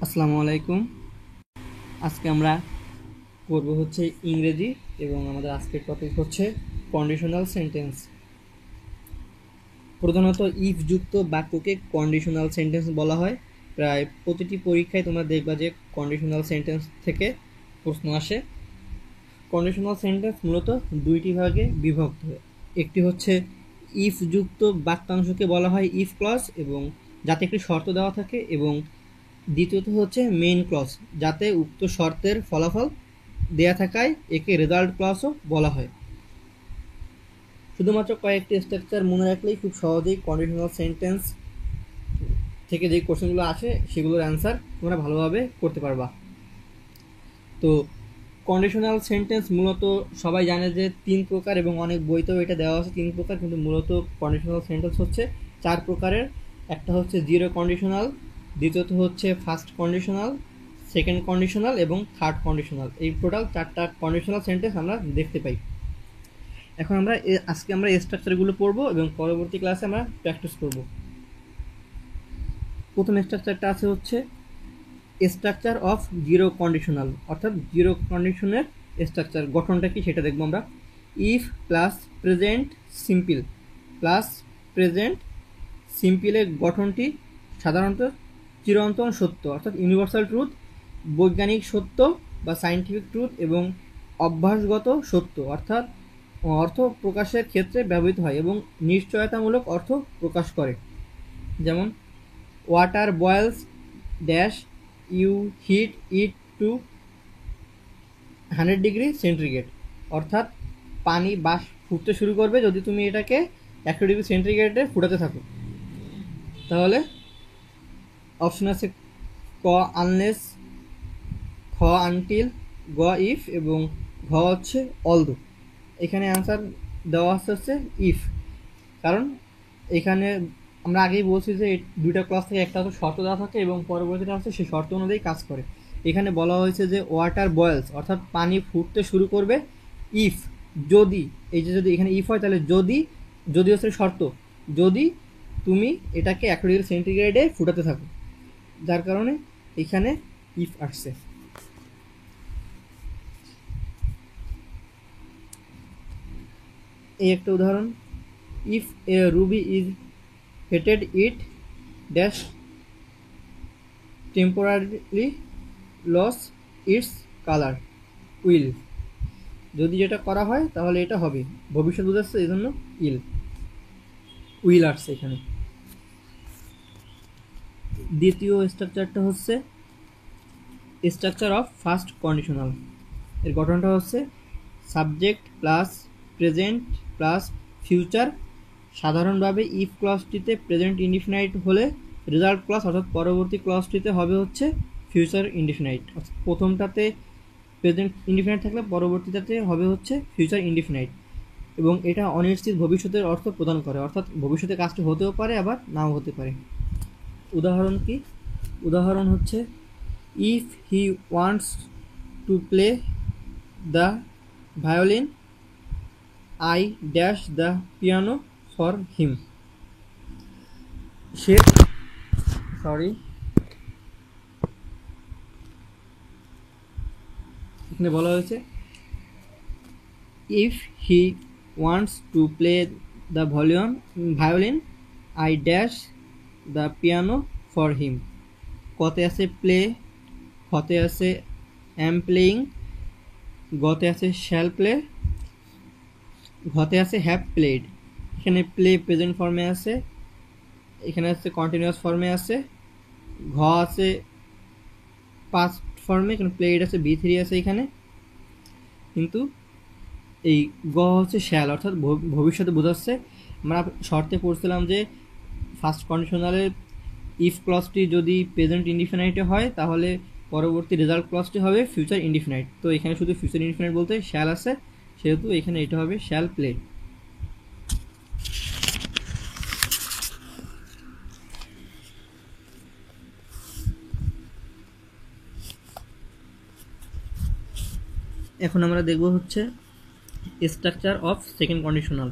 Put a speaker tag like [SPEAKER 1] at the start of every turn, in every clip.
[SPEAKER 1] আসসালামু আলাইকুম। আজকে আমরা পড়ব হচ্ছে ইংরেজি এবং আমাদের আজকের টপিক হচ্ছে কন্ডিশনাল সেন্টেন্স। প্রধানত ইফ যুক্ত বাক্যকে কন্ডিশনাল সেন্টেন্স বলা হয়। প্রায় প্রতিটি পরীক্ষায় তোমরা দেখবা যে কন্ডিশনাল সেন্টেন্স থেকে প্রশ্ন আসে। কন্ডিশনাল সেন্টেন্স মূলত দুইটি ভাগে বিভক্ত। একটি হচ্ছে ইফ যুক্ত বাক্যাংশকে বলা হয় ইফ ক্লজ, এবং যাতে একটি শর্ত দেওয়া থাকে, এবং দ্বিতীয়ত হচ্ছে মেইন ক্লজ, যাতে উক্ত শর্তের ফলাফল দেয়া থাকায় একে রেজাল্ট ক্লজও বলা হয়। শুধুমাত্র কয়েকটি স্ট্রাকচার মনে রাখলেই খুব সহজেই কন্ডিশনাল সেন্টেন্স থেকে যে কোশ্চেনগুলো আসে সেগুলোর অ্যান্সার তোমরা ভালোভাবে করতে পারবা। তো কন্ডিশনাল সেন্টেন্স মূলত সবাই জানে যে 3 প্রকার, এবং অনেক বইতেও এটা দেওয়া আছে 3 প্রকার, কিন্তু মূলত কন্ডিশনাল সেন্টেন্স হচ্ছে 4 প্রকারের। একটা হচ্ছে জিরো কন্ডিশনাল, দ্বিতীয়ত হচ্ছে ফার্স্ট কন্ডিশনাল, সেকেন্ড কন্ডিশনাল এবং থার্ড কন্ডিশনাল। এই টোটাল 4টা কন্ডিশনাল সেন্টেন্স আমরা দেখতে পাই। এখন আজকে আমরা এই স্ট্রাকচারগুলো পড়বো এবং পরবর্তী ক্লাসে আমরা প্র্যাকটিস করব। প্রথম স্ট্রাকচারটা আছে হচ্ছে স্ট্রাকচার অফ জিরো কন্ডিশনাল, অর্থাৎ জিরো কন্ডিশনের স্ট্রাকচার গঠনটা কি সেটা দেখবো আমরা। If plus present simple plus present সিম্পলের গঠনটি সাধারণত চিরন্তন সত্য, অর্থাৎ ইউনিভার্সাল ট্রুথ, বৈজ্ঞানিক সত্য বা সায়েন্টিফিক ট্রুথ, এবং অভ্যাসগত সত্য, অর্থাৎ অর্থ প্রকাশের ক্ষেত্রে ব্যবহৃত হয় এবং নিশ্চয়তামূলক অর্থ প্রকাশ করে। যেমন water boils dash, you heat it to 100 degree centigrade, অর্থাৎ পানি বাষ্প ফুটতে শুরু করবে যদি তুমি এটাকে 100 ডিগ্রি সেন্টিগ্রেডে ফুটাতে থাকো। তাহলে অপশন আছে ক আনলেস, খ আনটিল, গ ইফ, এবং ঘ হচ্ছে অলদো। এখানে অ্যান্সার দেওয়া হচ্ছে ইফ, কারণ এখানে আমরা আগেই বলছি যে দুইটা ক্লাস থেকে একটা হচ্ছে শর্ত দেওয়া থাকে এবং পরবর্তীটা হচ্ছে সেই শর্ত অনুযায়ী কাজ করে। এখানে বলা হয়েছে যে ওয়াটার বয়েলস, অর্থাৎ পানি ফুটতে শুরু করবে ইফ, যদি, এই যে যদি এখানে ইফ হয় তাহলে যদি, যদি হচ্ছে শর্ত, যদি তুমি এটাকে 100 ডিগ্রি সেন্টিগ্রেডে ফুটাতে থাকো, যার কারণে এখানে ইফ আসছে। এই একটা উদাহরণ, if a ruby is heated it dash temporarily loss its colour will, যদি যেটা করা হয় তাহলে এটা হবে, ভবিষ্যৎ বোঝাচ্ছে, এই জন্য উইল আসছে এখানে। দ্বিতীয় স্ট্রাকচারটা হচ্ছে স্ট্রাকচার অফ ফার্স্ট কন্ডিশনাল। এর গঠনটা হচ্ছে subject plus present plus future. সাধারণভাবে ইফ ক্লজটিতে প্রেজেন্ট ইনডিফিনাইট হলে রেজাল্ট ক্লজ, অর্থাৎ পরবর্তী ক্লজটিতে হবে হচ্ছে ফিউচার ইনডিফিনাইট। অর্থাৎ প্রথমটাতে প্রেজেন্ট ইনডিফিনাইট থাকলে পরবর্তীটাতে হবে হচ্ছে ফিউচার ইনডিফিনাইট, এবং এটা অনিশ্চিত ভবিষ্যতের অর্থ প্রদান করে, অর্থাৎ ভবিষ্যতে কাজটি হতেও পারে আবার নাও হতে পারে। উদাহরণ কি? উদাহরণ হচ্ছে if he wants to play the violin I dash the piano for him. সে এখানে বলা হয়েছে if he wants to play the violin I dash the piano for him. কতে আছে প্লে, খতে আছে এম প্লেয়িং, গতে আছে শ্যাল প্লে, ঘতে আছে হ্যাভ প্লেড। এখানে প্লে প্রেজেন্ট ফর্মে আছে, এখানে আছে কন্টিনিউয়াস ফর্মে আছে, ঘ আছে পাস্ট ফর্মে, এখানে প্লেড আছে, বি3 আছে এখানে, কিন্তু এই গ হচ্ছে শ্যাল, অর্থাৎ ভবিষ্যতে বোঝাচ্ছে। আমরা শর্তে পড়ছিলাম যে ফার্স্ট কন্ডিশনালের ইফ ক্লজটি যদি প্রেজেন্ট ইনডিফিনাইটে হয় তাহলে পরবর্তী রেজাল্ট ক্লজটি হবে ফিউচার ইনডিফিনাইট। তো এখানে শুধু ফিউচার ইনডিফিনাইট বলতে শ্যাল আছে, সেহেতু এখানে এটা হবে শ্যাল প্লে। এখন আমরা দেখব হচ্ছে structure of second conditional.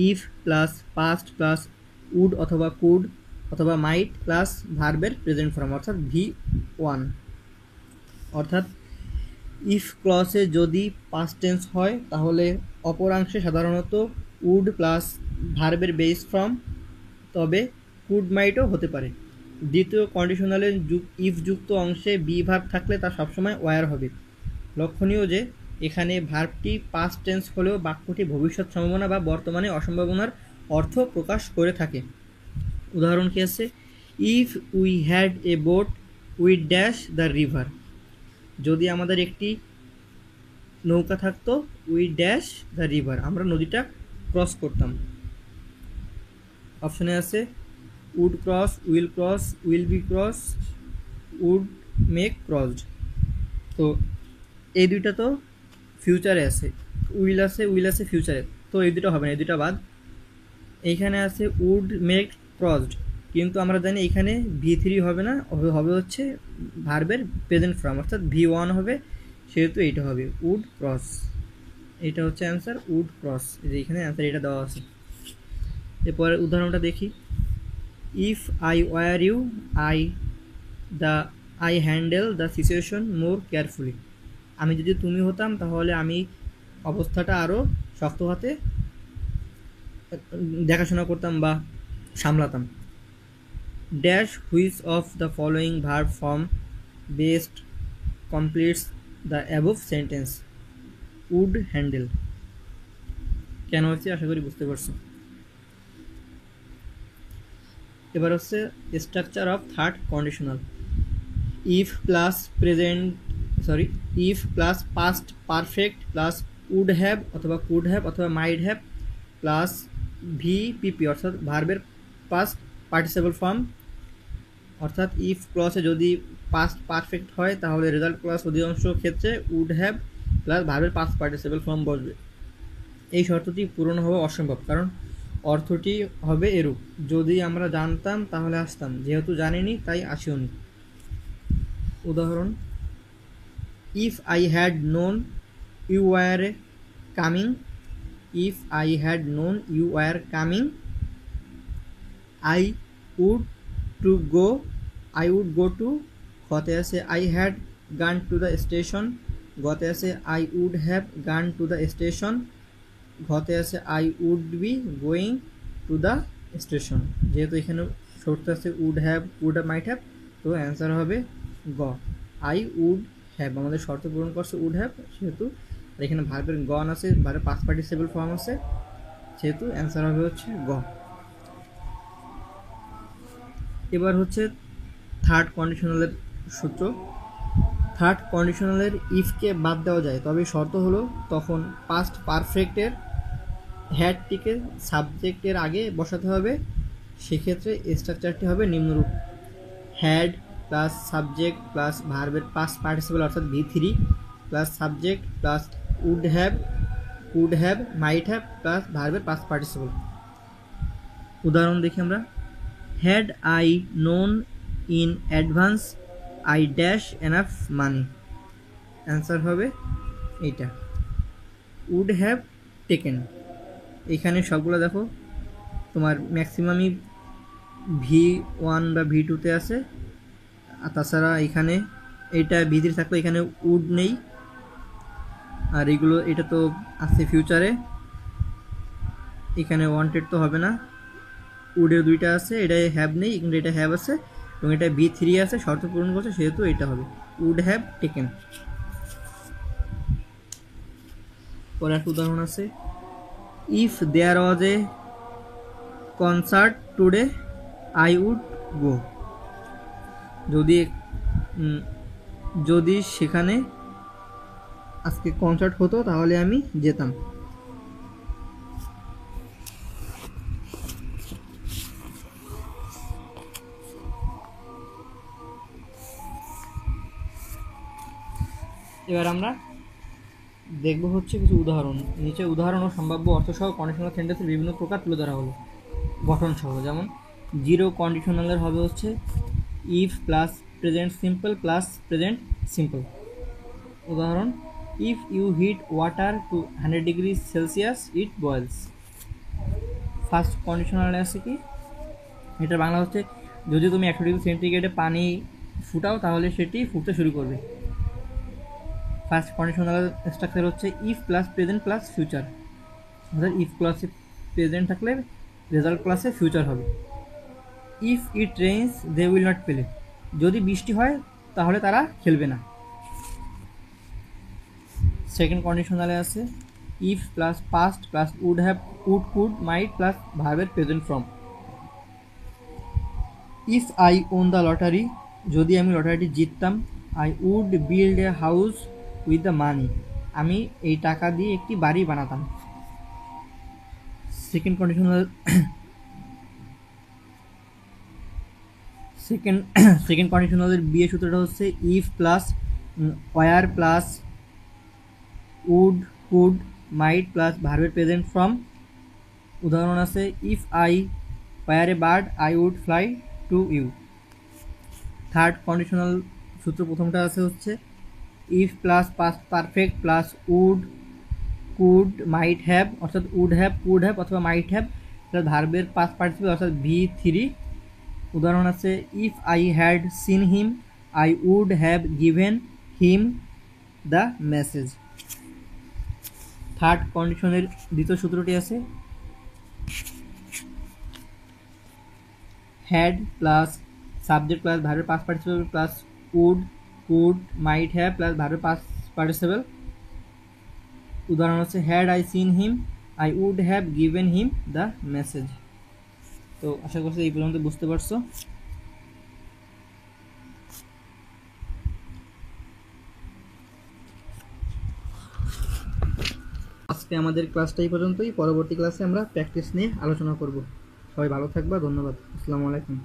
[SPEAKER 1] If plus past plus would অথবা কুড অথবা মাইট প্লাস ভার্বের প্রেজেন্ট ফর্ম অর্থাৎ V1। অর্থাৎ ইফ ক্লসে যদি পাস্ট টেন্স হয় তাহলে অপরাংশে সাধারণত উড প্লাস ভার্বের বেস ফর্ম, তবে কুড মাইটও হতে পারে। দ্বিতীয় কন্ডিশনালের ইফ যুক্ত অংশে বি ভার্ব থাকলে তা সবসময় ওয়ার হবে। লক্ষণীয় যে এখানে ভার্বটি পাস্ট টেন্স হলেও বাক্যটি ভবিষ্যৎ সম্ভাবনা বা বর্তমানে অসম্ভাবনার অর্থ প্রকাশ করে থাকে। উদাহরণ কি আছে? If we had a boat we dash the river. যদি আমাদের একটি নৌকা থাকতো, উই ড্যাশ দ্য রিভার, আমরা নদীটা ক্রস করতাম। অপশনে আছে would cross, will be cross, would make crossed. তো এই দুইটা তো ফিউচারে আছে, উইল আছে ফিউচারে, তো এই দুটো হবে না, এই দুটো বাদ। এইখানে আছে উড মেক ক্রসড, কিন্তু আমরা জানি এখানে V3 হবে না, হবে হচ্ছে ভার্বের প্রেজেন্ট ফর্ম অর্থাৎ V1 হবে, সেহেতু এইটা হবে উড ক্রস। এটা হচ্ছে অ্যান্সার, উড ক্রস। এইখানে অ্যান্সার এটা দেওয়া আছে। এরপরে উদাহরণটা দেখি। If I were you I handle the situation more carefully. আমি যদি তুমি হতাম তাহলে আমি অবস্থাটা আরও শক্ত হাতে দেখাশোনা করতাম বা সামলাতাম। Dash which of the following verb form best completes the above sentence? Would handle. কেন হচ্ছে আশা করি বুঝতে পারছো। এবার হচ্ছে structure of third conditional. If plus past perfect plus would have অথবা মাইড হ্যাভ প্লাস ভিপিপি অর্থাৎ ভার্বের পাস্ট পার্টিসিপল ফর্ম। অর্থাৎ ইফ ক্লসে যদি পাস্ট পারফেক্ট হয় তাহলে রেজাল্ট ক্লস অধিকাংশ ক্ষেত্রে উড হ্যাভ প্লাস ভার্বের পাস্ট পার্টিসিপল ফর্ম বসবে। এই শর্তটি পূরণ হওয়া অসম্ভব, কারণ অর্থটি হবে এরূপ: যদি আমরা জানতাম তাহলে আসতাম, যেহেতু জানিনি তাই আসিওনি। উদাহরণ: if I had known you were coming, if I had known you were coming, I would go to. খতে আছে I had gone to the station, গতে আছে I would have gone to the station, ঘতে আছে I would be going to the station. যেহেতু এখানে শর্ত আছে উড হ্যাভ মাইট হ্যাভ, তো অ্যান্সার হবে গ, আই উড হ্যাভ। আমাদের শর্ত পূরণ করছে উড হ্যাভ, সেহেতু এখানে ভার্বের গন আছে, ভার্বের পাস্ট পার্টিসিপল ফর্ম আছে, সেহেতু অ্যান্সার হবে হচ্ছে গ। এবার হচ্ছে থার্ড কন্ডিশনালের সূত্র। থার্ড কন্ডিশনালের ইফকে বাদ দেওয়া যায়, তবে শর্ত হলো তখন পাস্ট পারফেক্টের হ্যাডটিকে সাবজেক্টের আগে বসাতে হবে। সেক্ষেত্রে স্ট্রাকচারটি হবে নিম্নরূপ: হ্যাড প্লাস সাবজেক্ট প্লাস ভার্বের পাস্ট পার্টিসিপল অর্থাৎ V3 plus subject plus would have might have plus ভার্বের পাস্ট পার্টিসিপল। উদাহরণ দেখি আমরা। Had I known in advance I dash enough money. Answer হবে এইটা, উড হ্যাভ টেকেন। এখানে সবগুলো দেখো তোমার ম্যাক্সিমামই V1 বা V2-তে আছে, আর তাছাড়া এখানে এইটা V3 থাকলে এখানে উড নেই, আর এগুলো এটা তো আছে ফিউচারে, এখানে ওয়ান্টেড তো হবে না। উডের দুইটা আছে, এটা হ্যাভ নেই, কিন্তু এটা হ্যাভ আছে, এবং এটা V3 আছে, শর্ত পূরণ করছে, সেহেতু এটা হবে উড হ্যাভ টেকেন। পরে একটা উদাহরণ আছে। If there was a concert today I would go. যদি সেখানে আজকে কনসার্ট হতো তাহলে আমি যেতাম। এবার আমরা দেখব হচ্ছে কিছু উদাহরণ। নিচে উদাহরণ ও সম্ভাব্য অর্থসহ কন্ডিশনাল সেন্টেন্সের বিভিন্ন প্রকার তুলে ধরা হলো গঠন সহ। যেমন জিরো কন্ডিশনালের হবে হচ্ছে if plus present simple plus present simple. উদাহরণ: if you heat water to 100 degree Celsius it boils. First conditional আছে কি, এটা বাংলা হচ্ছে যদি তুমি 100 ডিগ্রি সেন্টিগ্রেডে পানি ফুটাও তাহলে সেটি ফুটতে শুরু করবে। ফার্স্ট কন্ডিশনাল স্ট্রাকচার হচ্ছে if plus present plus future, অর্থাৎ ইফ ক্লাসে প্রেজেন্ট থাকলে রেজাল্ট ক্লাসে ফিউচার হবে। If it rains they will not play, যদি বৃষ্টি হয় তাহলে তারা খেলবে না। সেকেন্ড কন্ডিশনালে আছে if plus past plus would have would could might plus ভার্বের present form. If I won the lottery, যদি আমি লটারিটি জিততাম, I would build a house with the money, আমি এই টাকা দিয়ে একটি বাড়ি বানাতাম। সেকেন্ড কন্ডিশনাল সেকেন্ড কন্ডিশনালের বিয়ে সূত্রটা হচ্ছে if plus were plus would could might plus ভার্বের প্রেজেন্ট ফর্ম। উদাহরণ আছে if I were a bird I would fly to you. Third conditional সূত্র প্রথমটা আছে হচ্ছে if plus past perfect plus would could might have, অর্থাৎ would have could have অথবা might have plus ভার্বের পাস্ট পার্টিসিপল অর্থাৎ V3। উদাহরণ আছে ইফ আই হ্যাড সিন him I would have given him the message. Third কন্ডিশনের দ্বিতীয় সূত্রটি আছে হ্যাড প্লাস সাবজেক্ট প্লাস ভার্বের past participle plus would could might have plus ভার্বের পাস্ট পার্টিসিপল। উদাহরণ হচ্ছে had I seen him I would have given him the message. তো আশা করছি এই পর্যন্ত বুঝতে পারছো। আজকে আমাদের ক্লাসটা এই পর্যন্তই, পরবর্তী ক্লাসে আমরা প্র্যাকটিস নিয়ে আলোচনা করব। সবাই ভালো থাকবা, ধন্যবাদ, আসসালামু আলাইকুম।